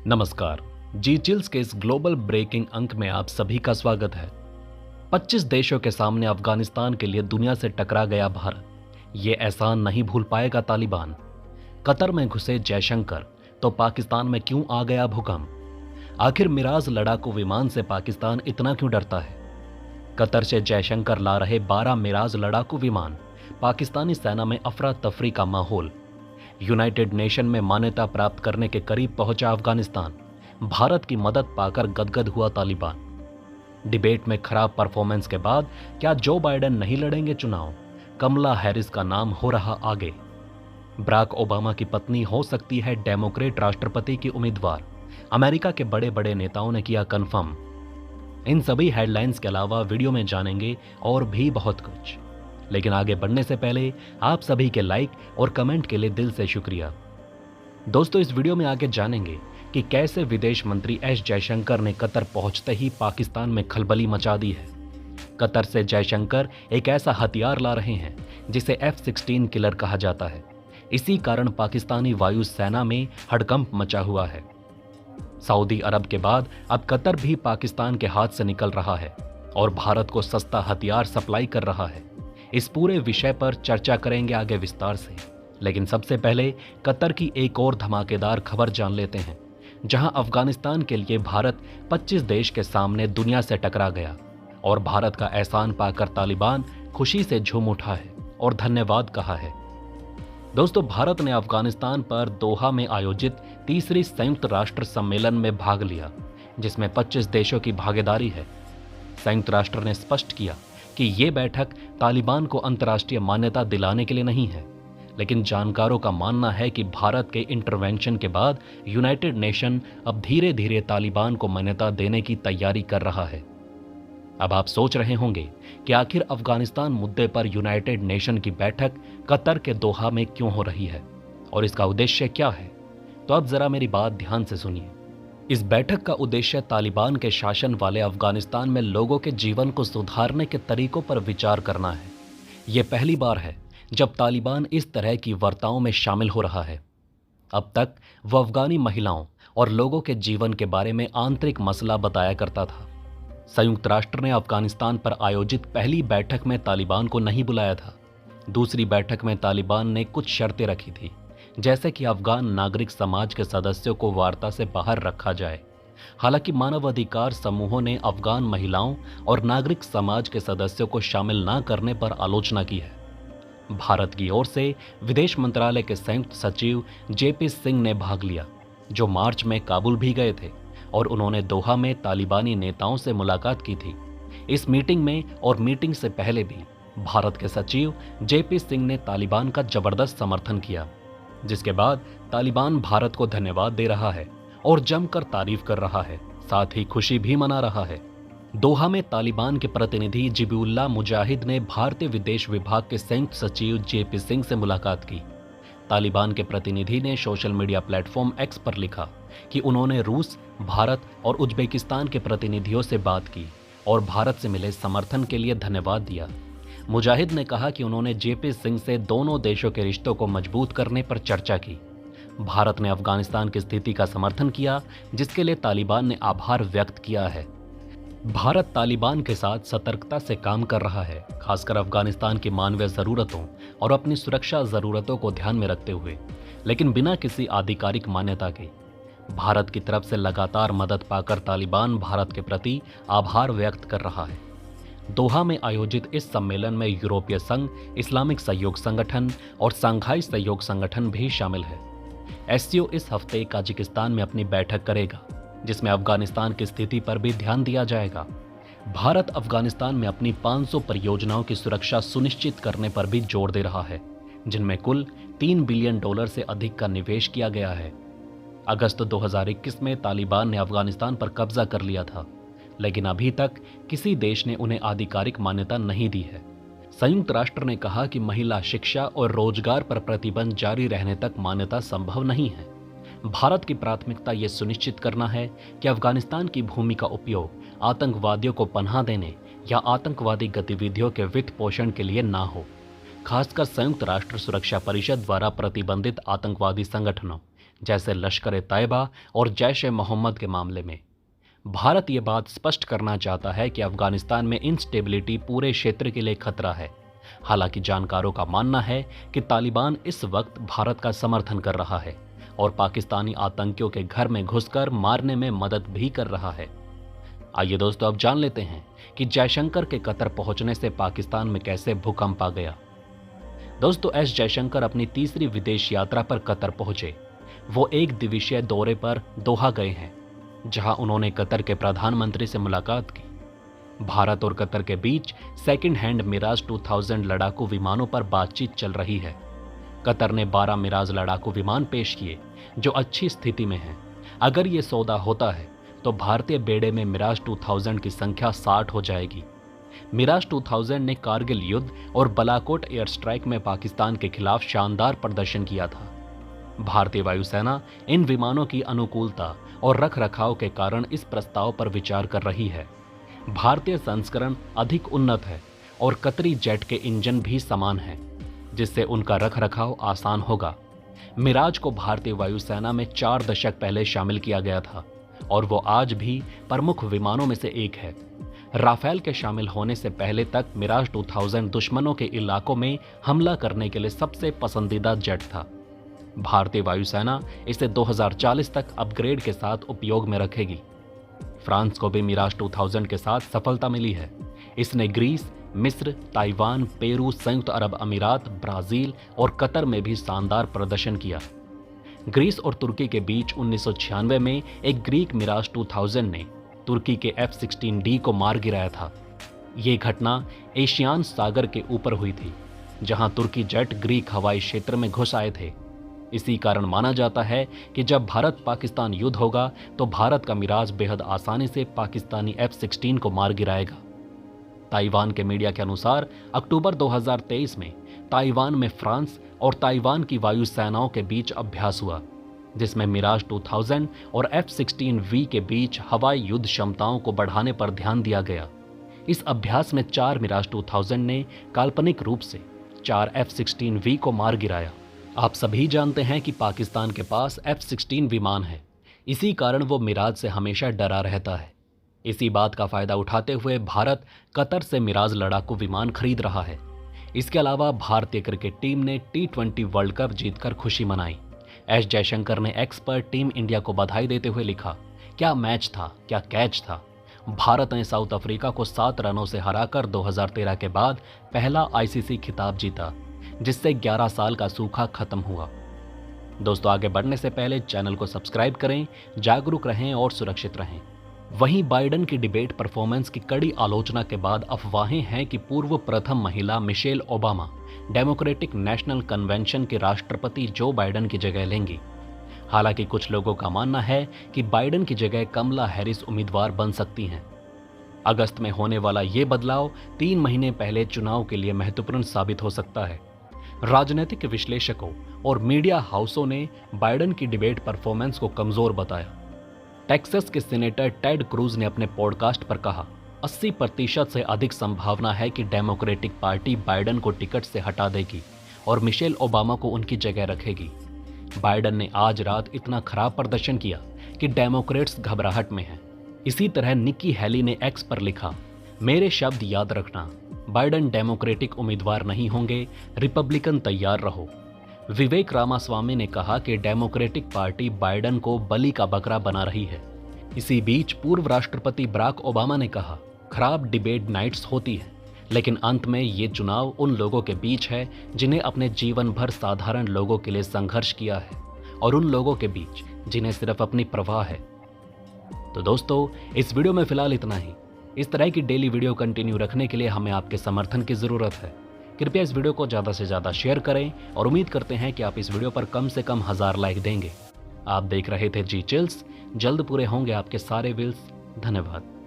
नमस्कार। जी चिल्स के इस ग्लोबल ब्रेकिंग अंक में आप सभी का स्वागत है। 25 देशों के सामने अफगानिस्तान के लिए दुनिया से टकरा गया भारत। ये एहसान नहीं भूल पाएगा तालिबान। कतर में घुसे जयशंकर तो पाकिस्तान में क्यों आ गया भूकंप? आखिर मिराज लड़ाकू विमान से पाकिस्तान इतना क्यों डरता है? कतर से जयशंकर ला रहे 12 मिराज लड़ाकू विमान, पाकिस्तानी सेना में अफरा तफरी का माहौल। यूनाइटेड नेशन में मान्यता प्राप्त करने के करीब पहुंचा अफगानिस्तान। भारत की मदद पाकर गदगद हुआ तालिबान। डिबेट में खराब परफॉर्मेंस के बाद क्या जो बाइडेन नहीं लड़ेंगे चुनाव? कमला हैरिस का नाम हो रहा आगे। बराक ओबामा की पत्नी हो सकती है डेमोक्रेट राष्ट्रपति की उम्मीदवार। अमेरिका के बड़े बड़े नेताओं ने किया कंफर्म। इन सभी हेडलाइंस के अलावा वीडियो में जानेंगे और भी बहुत कुछ। लेकिन आगे बढ़ने से पहले आप सभी के लाइक और कमेंट के लिए दिल से शुक्रिया। दोस्तों, इस वीडियो में आगे जानेंगे कि कैसे विदेश मंत्री एस जयशंकर ने कतर पहुंचते ही पाकिस्तान में खलबली मचा दी है। कतर से जयशंकर एक ऐसा हथियार ला रहे हैं जिसे F-16 किलर कहा जाता है। इसी कारण पाकिस्तानी वायु सेना में हड़कंप मचा हुआ है। सऊदी अरब के बाद अब कतर भी पाकिस्तान के हाथ से निकल रहा है और भारत को सस्ता हथियार सप्लाई कर रहा है। इस पूरे विषय पर चर्चा करेंगे आगे विस्तार से। लेकिन सबसे पहले कतर की एक और धमाकेदार खबर जान लेते हैं, जहां अफगानिस्तान के लिए भारत 25 देश के सामने दुनिया से टकरा गया और भारत का एहसान पाकर तालिबान खुशी से झूम उठा है और धन्यवाद कहा है। दोस्तों, भारत ने अफगानिस्तान पर दोहा में आयोजित तीसरी संयुक्त राष्ट्र सम्मेलन में भाग लिया, जिसमें 25 देशों की भागीदारी है। संयुक्त राष्ट्र ने स्पष्ट किया कि ये बैठक तालिबान को अंतर्राष्ट्रीय मान्यता दिलाने के लिए नहीं है, लेकिन जानकारों का मानना है कि भारत के इंटरवेंशन के बाद यूनाइटेड नेशन अब धीरे धीरे तालिबान को मान्यता देने की तैयारी कर रहा है। अब आप सोच रहे होंगे कि आखिर अफगानिस्तान मुद्दे पर यूनाइटेड नेशन की बैठक कतर के दोहा में क्यों हो रही है और इसका उद्देश्य क्या है? तो अब जरा मेरी बात ध्यान से सुनिए। इस बैठक का उद्देश्य तालिबान के शासन वाले अफगानिस्तान में लोगों के जीवन को सुधारने के तरीकों पर विचार करना है। यह पहली बार है जब तालिबान इस तरह की वार्ताओं में शामिल हो रहा है। अब तक वह अफगानी महिलाओं और लोगों के जीवन के बारे में आंतरिक मसला बताया करता था। संयुक्त राष्ट्र ने अफगानिस्तान पर आयोजित पहली बैठक में तालिबान को नहीं बुलाया था। दूसरी बैठक में तालिबान ने कुछ शर्तें रखी थी, जैसे कि अफगान नागरिक समाज के सदस्यों को वार्ता से बाहर रखा जाए। हालांकि मानवाधिकार समूहों ने अफगान महिलाओं और नागरिक समाज के सदस्यों को शामिल न करने पर आलोचना की है। भारत की ओर से विदेश मंत्रालय के संयुक्त सचिव JP सिंह ने भाग लिया, जो मार्च में काबुल भी गए थे और उन्होंने दोहा में तालिबानी नेताओं से मुलाकात की थी। इस मीटिंग में और मीटिंग से पहले भी भारत के सचिव JP सिंह ने तालिबान का जबरदस्त समर्थन किया, जिसके बाद तालिबान भारत को धन्यवाद दे रहा है और जमकर तारीफ कर रहा है, साथ ही खुशी भी मना रहा है। दोहा में तालिबान के प्रतिनिधि जिबुल्लाह मुजाहिद ने भारतीय विदेश विभाग के संयुक्त सचिव JP सिंह से मुलाकात की। तालिबान के प्रतिनिधि ने सोशल मीडिया प्लेटफॉर्म X पर लिखा कि उन्होंने रूस, भारत और उज्बेकिस्तान के प्रतिनिधियों से बात की और भारत से मिले समर्थन के लिए धन्यवाद दिया। मुजाहिद ने कहा कि उन्होंने JP सिंह से दोनों देशों के रिश्तों को मजबूत करने पर चर्चा की। भारत ने अफगानिस्तान की स्थिति का समर्थन किया, जिसके लिए तालिबान ने आभार व्यक्त किया है। भारत तालिबान के साथ सतर्कता से काम कर रहा है, खासकर अफगानिस्तान की मानवीय ज़रूरतों और अपनी सुरक्षा ज़रूरतों को ध्यान में रखते हुए, लेकिन बिना किसी आधिकारिक मान्यता के। भारत की तरफ से लगातार मदद पाकर तालिबान भारत के प्रति आभार व्यक्त कर रहा है। दोहा में आयोजित इस सम्मेलन में यूरोपीय संघ, इस्लामिक सहयोग संगठन और शंघाई सहयोग संगठन भी शामिल है। SCO इस हफ्ते ताजिकिस्तान में अपनी बैठक करेगा, जिसमें अफगानिस्तान की स्थिति पर भी ध्यान दिया जाएगा। भारत अफगानिस्तान में अपनी 500 परियोजनाओं की सुरक्षा सुनिश्चित करने पर भी जोर दे रहा है, जिनमें कुल $3 बिलियन से अधिक का निवेश किया गया है। अगस्त 2021 में तालिबान ने अफगानिस्तान पर कब्जा कर लिया था, लेकिन अभी तक किसी देश ने उन्हें आधिकारिक मान्यता नहीं दी है। संयुक्त राष्ट्र ने कहा कि महिला शिक्षा और रोजगार पर प्रतिबंध जारी रहने तक मान्यता संभव नहीं है। भारत की प्राथमिकता ये सुनिश्चित करना है कि अफगानिस्तान की भूमि का उपयोग आतंकवादियों को पनाह देने या आतंकवादी गतिविधियों के वित्त पोषण के लिए ना हो। खासकर संयुक्त राष्ट्र सुरक्षा परिषद द्वारा प्रतिबंधित आतंकवादी संगठनों जैसे लश्कर तैयबा और जैश ए मोहम्मद के मामले में। भारत ये बात स्पष्ट करना चाहता है कि अफगानिस्तान में इंस्टेबिलिटी पूरे क्षेत्र के लिए खतरा है। हालांकि जानकारों का मानना है कि तालिबान इस वक्त भारत का समर्थन कर रहा है और पाकिस्तानी आतंकियों के घर में घुसकर मारने में मदद भी कर रहा है। आइए दोस्तों, अब जान लेते हैं कि जयशंकर के कतर पहुंचने से पाकिस्तान में कैसे भूकंप आ गया। दोस्तों, एस जयशंकर अपनी तीसरी विदेश यात्रा पर कतर पहुंचे। वो एक दिवसीय दौरे पर दोहा गए हैं, जहां उन्होंने कतर के प्रधानमंत्री से मुलाकात की। भारत और कतर के बीच सेकंड हैंड मिराज 2000 लड़ाकू विमानों पर बातचीत चल रही है। कतर ने 12 मिराज लड़ाकू विमान पेश किए जो अच्छी स्थिति में हैं। अगर ये सौदा होता है तो भारतीय बेड़े में मिराज 2000 की संख्या 60 हो जाएगी। मिराज 2000 ने कारगिल युद्ध और बालाकोट एयर स्ट्राइक में पाकिस्तान के खिलाफ शानदार प्रदर्शन किया था। भारतीय वायुसेना इन विमानों की अनुकूलता और रखरखाव के कारण इस प्रस्ताव पर विचार कर रही है। भारतीय संस्करण अधिक उन्नत है और कतरी जेट के इंजन भी समान हैं, जिससे उनका रखरखाव आसान होगा। मिराज को भारतीय वायुसेना में 4 दशक पहले शामिल किया गया था और वो आज भी प्रमुख विमानों में से एक है। राफेल के शामिल होने से पहले तक मिराज 2000 दुश्मनों के इलाकों में हमला करने के लिए सबसे पसंदीदा जेट था। भारतीय वायुसेना इसे 2040 तक अपग्रेड के साथ उपयोग में रखेगी। फ्रांस को भी मिराज 2000 के साथ सफलता मिली है। इसने ग्रीस, मिस्र, ताइवान, पेरू, संयुक्त अरब अमीरात, ब्राजील और कतर में भी शानदार प्रदर्शन किया। ग्रीस और तुर्की के बीच 1996 में एक ग्रीक मिराज 2000 ने तुर्की के F-16D को मार गिराया था। ये घटना एशियान सागर के ऊपर हुई थी, जहां तुर्की जेट ग्रीक हवाई क्षेत्र में घुस आए थे। इसी कारण माना जाता है कि जब भारत पाकिस्तान युद्ध होगा तो भारत का मिराज बेहद आसानी से पाकिस्तानी F-16 को मार गिराएगा। ताइवान के मीडिया के अनुसार अक्टूबर 2023 में ताइवान में फ्रांस और ताइवान की वायुसेनाओं के बीच अभ्यास हुआ, जिसमें मिराज 2000 और F-16V के बीच हवाई युद्ध क्षमताओं को बढ़ाने पर ध्यान दिया गया। इस अभ्यास में 4 मिराज 2000 ने काल्पनिक रूप से 4 F-16V को मार गिराया। आप सभी जानते हैं कि पाकिस्तान के पास F-16 विमान है, इसी कारण वो मिराज से हमेशा डरा रहता है। इसी बात का फायदा उठाते हुए भारत कतर से मिराज लड़ाकू विमान खरीद रहा है। इसके अलावा भारतीय क्रिकेट टीम ने T20 वर्ल्ड कप जीतकर खुशी मनाई। एस जयशंकर ने एक्स पर टीम इंडिया को बधाई देते हुए लिखा, क्या मैच था, क्या कैच था। भारत ने साउथ अफ्रीका को 7 रनों से हराकर 2013 के बाद पहला ICC खिताब जीता, जिससे 11 साल का सूखा खत्म हुआ। दोस्तों, आगे बढ़ने से पहले चैनल को सब्सक्राइब करें, जागरूक रहें और सुरक्षित रहें। वहीं बाइडेन की डिबेट परफॉर्मेंस की कड़ी आलोचना के बाद अफवाहें हैं कि पूर्व प्रथम महिला Michelle Obama democratic national convention के राष्ट्रपति जो बाइडेन की जगह लेंगी। हालांकि कुछ लोगों का मानना है कि बाइडेन की जगह कमला हैरिस उम्मीदवार बन सकती हैं। अगस्त में होने वाला ये बदलाव 3 महीने पहले चुनाव के लिए महत्वपूर्ण साबित हो सकता है। राजनीतिक विश्लेषकों और मीडिया हाउसों ने बाइडेन की डिबेट परफॉर्मेंस को कमजोर बताया। टेक्सास के सीनेटर टेड क्रूज ने अपने पॉडकास्ट पर कहा, 80% से अधिक संभावना है कि डेमोक्रेटिक पार्टी बाइडेन को टिकट से हटा देगी और मिशेल ओबामा को उनकी जगह रखेगी। बाइडेन ने आज रात इतना खराब प्रदर्शन किया कि डेमोक्रेट्स घबराहट में हैं। इसी तरह निकी हेली ने एक्स पर लिखा, मेरे शब्द याद रखना, बाइडेन डेमोक्रेटिक उम्मीदवार नहीं होंगे, रिपब्लिकन तैयार रहो। विवेक रामास्वामी ने कहा कि डेमोक्रेटिक पार्टी बाइडेन को बलि का बकरा बना रही है। इसी बीच पूर्व राष्ट्रपति बराक ओबामा ने कहा, खराब डिबेट नाइट्स होती है, लेकिन अंत में ये चुनाव उन लोगों के बीच है जिन्हें अपने जीवन भर साधारण लोगों के लिए संघर्ष किया है और उन लोगों के बीच जिन्हें सिर्फ अपनी परवाह है। तो दोस्तों, इस वीडियो में फिलहाल इतना ही। इस तरह की डेली वीडियो कंटिन्यू रखने के लिए हमें आपके समर्थन की जरूरत है। कृपया इस वीडियो को ज़्यादा से ज़्यादा शेयर करें और उम्मीद करते हैं कि आप इस वीडियो पर कम से कम 1000 लाइक देंगे। आप देख रहे थे जी चिल्स, जल्द पूरे होंगे आपके सारे विल्स। धन्यवाद।